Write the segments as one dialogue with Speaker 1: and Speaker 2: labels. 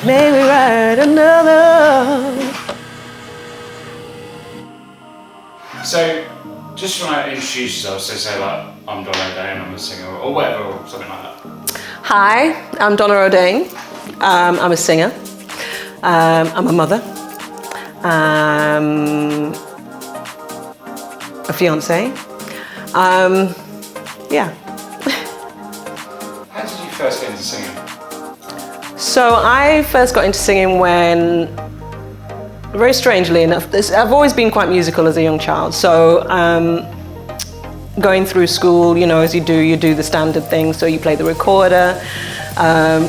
Speaker 1: Maybe write another.
Speaker 2: So, just when I introduce yourself, so say like, I'm Donna Odain, I'm a singer, or whatever, or something like that.
Speaker 1: Hi, I'm Donna Odain. I'm a singer. I'm a mother. A fiance. Yeah.
Speaker 2: How did you first get into singing?
Speaker 1: So I first got into singing when, very strangely enough, I've always been quite musical as a young child. So going through school, you know, as you do the standard things. So you play the recorder,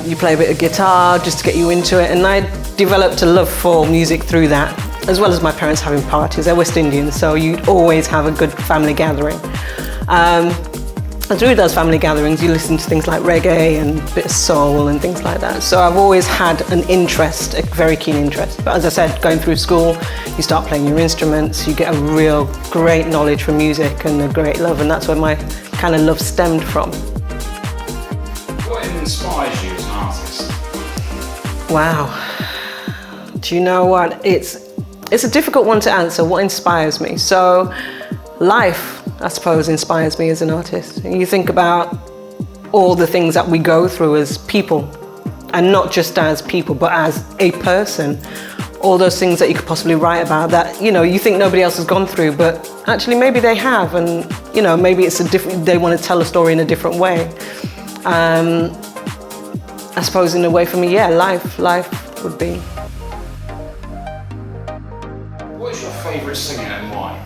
Speaker 1: you play a bit of guitar just to get you into it. And I developed a love for music through that, as well as my parents having parties. They're West Indians, so you'd always have a good family gathering. And through those family gatherings, you listen to things like reggae and a bit of soul and things like that. So I've always had an interest, a very keen interest. But as I said, going through school, you start playing your instruments, you get a real great knowledge for music and a great love, and that's where my kind of love stemmed from.
Speaker 2: What inspires you as an artist?
Speaker 1: Wow. Do you know what? It's a difficult one to answer. What inspires me? So life, I suppose, inspires me as an artist. You think about all the things that we go through as people, and not just as people, but as a person. All those things that you could possibly write about that, you know, you think nobody else has gone through, but actually maybe they have, and you know, maybe it's they want to tell a story in a different way. I suppose in a way for me, yeah, life would be.
Speaker 2: What is your favourite singer and why?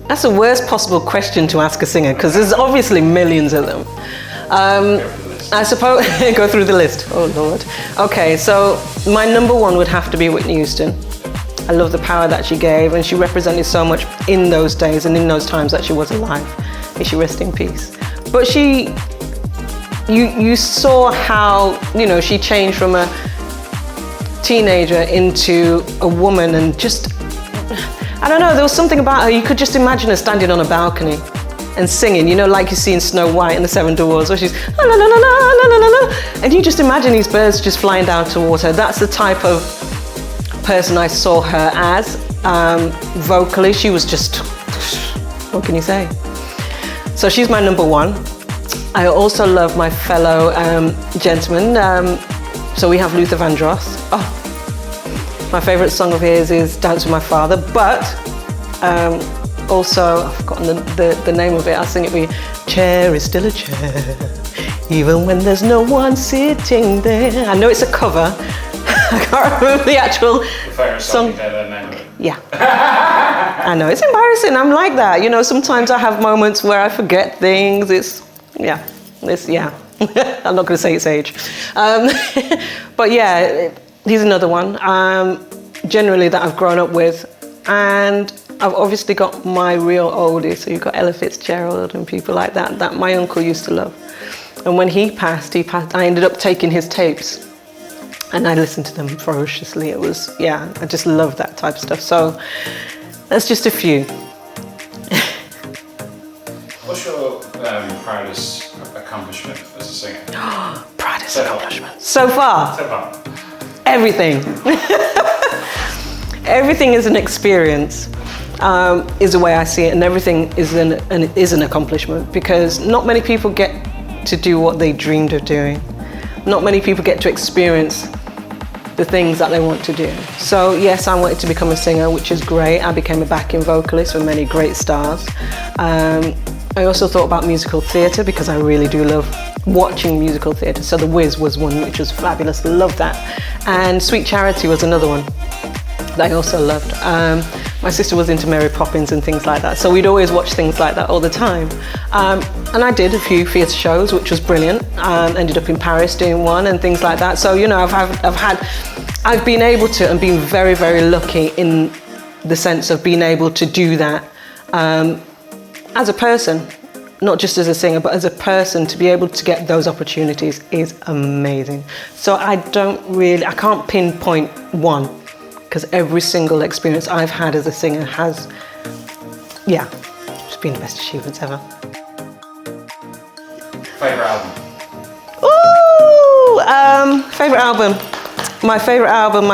Speaker 1: That's the worst possible question to ask a singer, because there's obviously millions of them. I suppose, go through the list. Oh Lord. Okay, so my number one would have to be Whitney Houston. I love the power that she gave, and she represented so much in those days and in those times that she was alive. May she rest in peace. But you saw how, you know, she changed from a teenager into a woman, and just, I don't know, there was something about her. You could just imagine her standing on a balcony and singing, you know, like you see in Snow White and the Seven Dwarfs, where she's la la la la la la la la, and you just imagine these birds just flying down towards her. That's the type of person I saw her as. Vocally, she was just, what can you say? So she's my number one. I also love my fellow gentleman. So we have Luther Vandross. Oh, my favourite song of his is Dance with My Father, but also, I've forgotten the name of it. I'll sing it for you. Chair is still a chair, even when there's no one sitting there. I know it's a cover. I can't remember the actual song.
Speaker 2: You know the name of it.
Speaker 1: Yeah. I know, it's embarrassing. I'm like that. You know, sometimes I have moments where I forget things. Yeah. I'm not going to say its age. But yeah, he's another one. Generally that I've grown up with. And I've obviously got my real oldies. So you've got Ella Fitzgerald and people like that my uncle used to love. And when he passed, I ended up taking his tapes and I listened to them ferociously. It was, yeah, I just love that type of stuff. So that's just a few.
Speaker 2: What's your proudest accomplishment as a singer?
Speaker 1: Proudest accomplishment. So far?
Speaker 2: So far.
Speaker 1: Everything. Everything is an experience, is the way I see it, and everything is an accomplishment, because not many people get to do what they dreamed of doing. Not many people get to experience the things that they want to do. So yes, I wanted to become a singer, which is great. I became a backing vocalist with many great stars. I also thought about musical theatre, because I really do love watching musical theatre. So The Wiz was one which was fabulous, loved that. And Sweet Charity was another one that I also loved. My sister was into Mary Poppins and things like that, so we'd always watch things like that all the time. And I did a few theatre shows, which was brilliant. Ended up in Paris doing one and things like that. So, you know, I've been able to, and been very, very lucky in the sense of being able to do that as a person, not just as a singer, but as a person. To be able to get those opportunities is amazing. So I can't pinpoint one, because every single experience I've had as a singer has, yeah, just been the best achievements ever.
Speaker 2: Favourite album?
Speaker 1: Ooh, favourite favorite album. My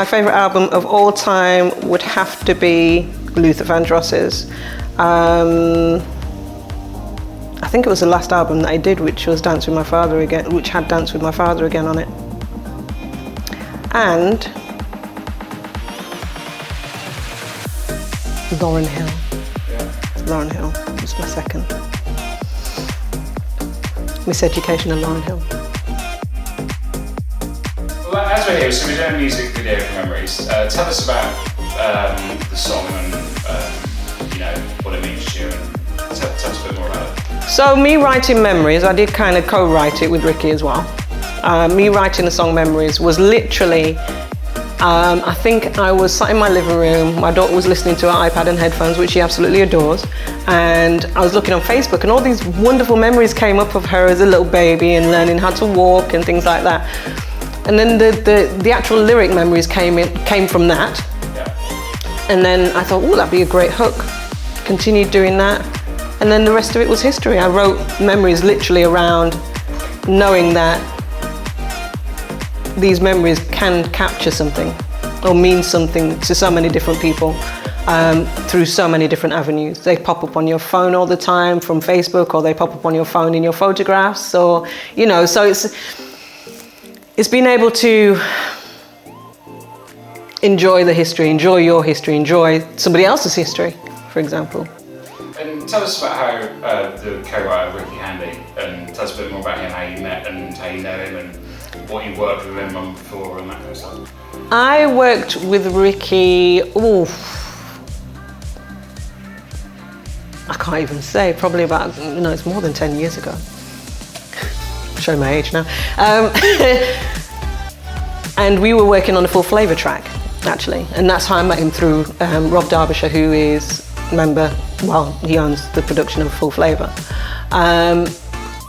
Speaker 1: favorite album of all time would have to be Luther Vandross's. I think it was the last album that I did, which was Dance with My Father Again, which had Dance with My Father Again on it. And Lauryn Hill.
Speaker 2: Yeah.
Speaker 1: Lauryn Hill was my second. Miss Education and Lauryn Hill.
Speaker 2: Well, as we're here, so we're doing a music video for Memories. Tell us about the song and what it means to you, and tell us a bit more about it.
Speaker 1: So me writing Memories, I did kind of co-write it with Ricky as well. Me writing the song Memories was literally, I think I was sat in my living room, my daughter was listening to her iPad and headphones, which she absolutely adores, and I was looking on Facebook and all these wonderful memories came up of her as a little baby and learning how to walk and things like that. And then the actual lyric memories came from that.
Speaker 2: Yeah.
Speaker 1: And then I thought, oh, that'd be a great hook. Continued doing that. And then the rest of it was history. I wrote Memories literally around knowing that these memories can capture something or mean something to so many different people through so many different avenues. They pop up on your phone all the time from Facebook, or they pop up on your phone in your photographs, or, so it's being able to enjoy the history, enjoy your history, enjoy somebody else's history, for example.
Speaker 2: And tell us about how the co-writer Ricky Handy, and tell us a bit more about him, how you met and how you know him, and what you worked with him on before and that kind of stuff.
Speaker 1: I worked with Ricky, I can't even say, probably about, it's more than 10 years ago. Showing my age now. And we were working on a Full Flavour track, actually, and that's how I met him, through Rob Derbyshire, who is he owns the production of Full Flavour.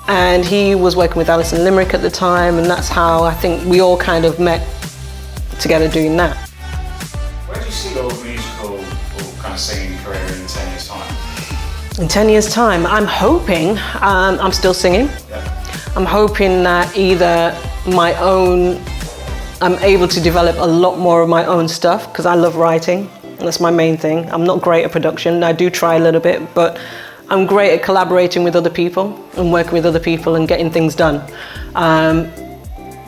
Speaker 1: And he was working with Alison Limerick at the time, and that's how I think we all kind of met together doing that.
Speaker 2: Where do you see your musical or kind of singing career in 10 years' time?
Speaker 1: In 10 years' time, I'm hoping, I'm still singing.
Speaker 2: Yeah.
Speaker 1: I'm hoping that either I'm able to develop a lot more of my own stuff, because I love writing. That's my main thing. I'm not great at production. I do try a little bit, but I'm great at collaborating with other people and working with other people and getting things done. I'm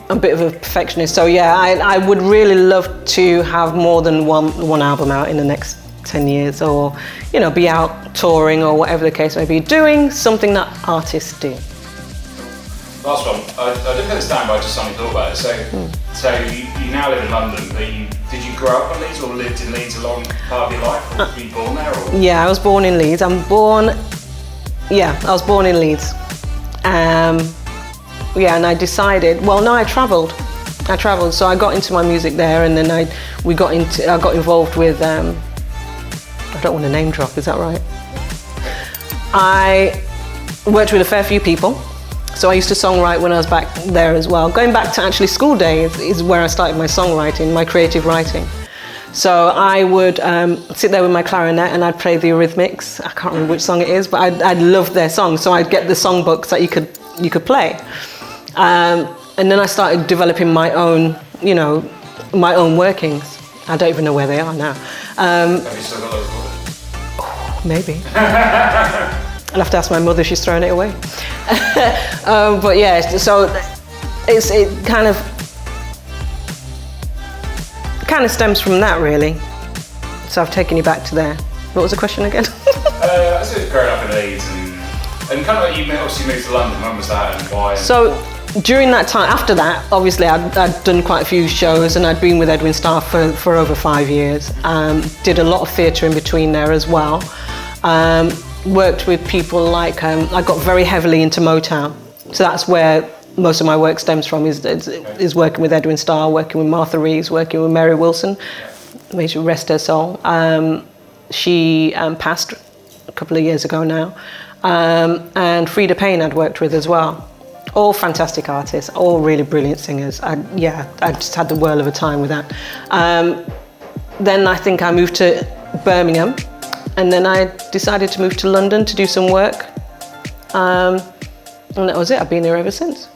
Speaker 1: a bit of a perfectionist, so yeah, I would really love to have more than one album out in the next 10 years, or be out touring, or whatever the case may be, doing something that artists do.
Speaker 2: Last one. I didn't put this down, but I just suddenly thought about it. So you now live in London, but did you grow up in Leeds, or lived in Leeds a long part of your life? Or were you born there? Or?
Speaker 1: Yeah, I was born in Leeds. I was born in Leeds. And I decided. Well, no, I travelled. So I got into my music there, and then I got involved with. I don't want to name drop. Is that right? I worked with a fair few people. So I used to songwrite when I was back there as well. Going back to actually school days is where I started my songwriting, my creative writing. So I would sit there with my clarinet and I'd play the Eurythmics. I can't remember which song it is, but I'd love their songs. So I'd get the songbooks that you could play. And then I started developing my own, my own workings. I don't even know where they are now.
Speaker 2: Have you still got those recorded?
Speaker 1: Maybe. I'll have to ask my mother, she's thrown it away. But yeah, so it kind of stems from that, really. So I've taken you back to there. What was the question again?
Speaker 2: I said growing up in Leeds and kind of like you obviously moved to London. When was that and why?
Speaker 1: So during that time, after that, obviously I'd done quite a few shows, and I'd been with Edwin Starr for over 5 years. Did a lot of theatre in between there as well. Worked with people like, I got very heavily into Motown. So that's where most of my work stems from, is working with Edwin Starr, working with Martha Reeves, working with Mary Wilson. May she rest her soul. She passed a couple of years ago now. And Frida Payne I'd worked with as well. All fantastic artists, all really brilliant singers. I just had the whirl of a time with that. Then I think I moved to Birmingham, and then I decided to move to London to do some work. And that was it. I've been here ever since.